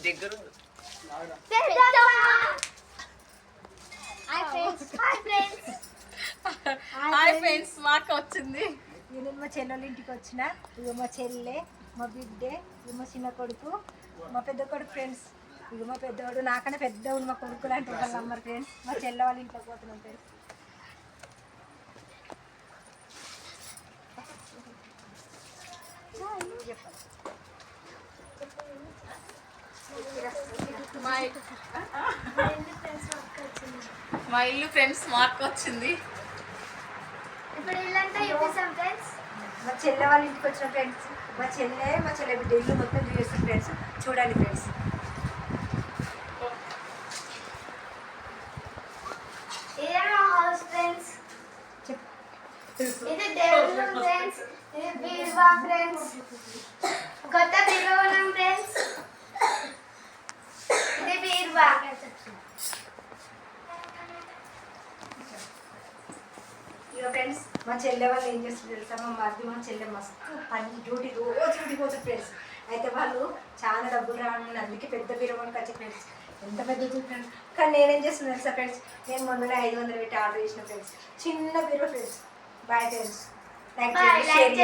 దగ్గర hi friends మాకు వచ్చింది. నేను మా చెల్లెళ్ళ ఇంటికి వచ్చిన. ఇక మా చెల్లె, మా బిడ్డే, ఇక మా చిన్న కొడుకు, మా పెద్ద కొడుకు ఫ్రెండ్స్. ఇక మా పెద్దవాడు నాకన్నా పెద్దవాడు మా కొడుకులు అంటారు వాళ్ళ అమ్మరు ఫ్రెండ్స్. మా చెల్లె వాళ్ళ ఇంట్లోకి పోతున్నాం ఫ్రెండ్స్. మా ఇల్లు ఫ్రెండ్స్ మాకు వచ్చింది. ఇప్పుడు ఇల్లంతా చూపిస్తాం ఫ్రెండ్స్. మా చెల్లె వాళ్ళ ఇంటికి వచ్చిన ఫ్రెండ్స్. మా చెల్లె బిడ్డ ఇల్లు మొత్తం చూపిస్తాం ఫ్రెండ్స్. చూడండి ఫ్రెండ్స్. ఇదే మా హౌస్ ఫ్రెండ్స్. ఇది దేవుడు ఫ్రెండ్స్. ఇది బీరువా ఫ్రెండ్స్. కొత్త బీరువా ఉన్నాం ఫ్రెండ్స్. ఇది బీరువా. ఇక ఫ్రెండ్స్ మా చెల్లె వాళ్ళు ఏం చేస్తారు తెలుసా? మా మరిది మా చెల్లె మస్తు పని డ్యూటీ రోజు డ్యూటీ పోతుంది ఫ్రెండ్స్. అయితే వాళ్ళు చాలా డబ్బులు రావడం అందుకే పెద్ద బీరువానికి వచ్చి ఫ్రెండ్స్. ఎంత పెద్ద ఫ్రెండ్స్. కానీ నేనేం చేస్తున్నాను తెలుసా ఫ్రెండ్స్? నేను మొన్ననే 500 పెట్టి ఆర్డర్ చేసిన ఫ్రెండ్స్. చిన్న బీరువా friends. Boy friends. Thank you.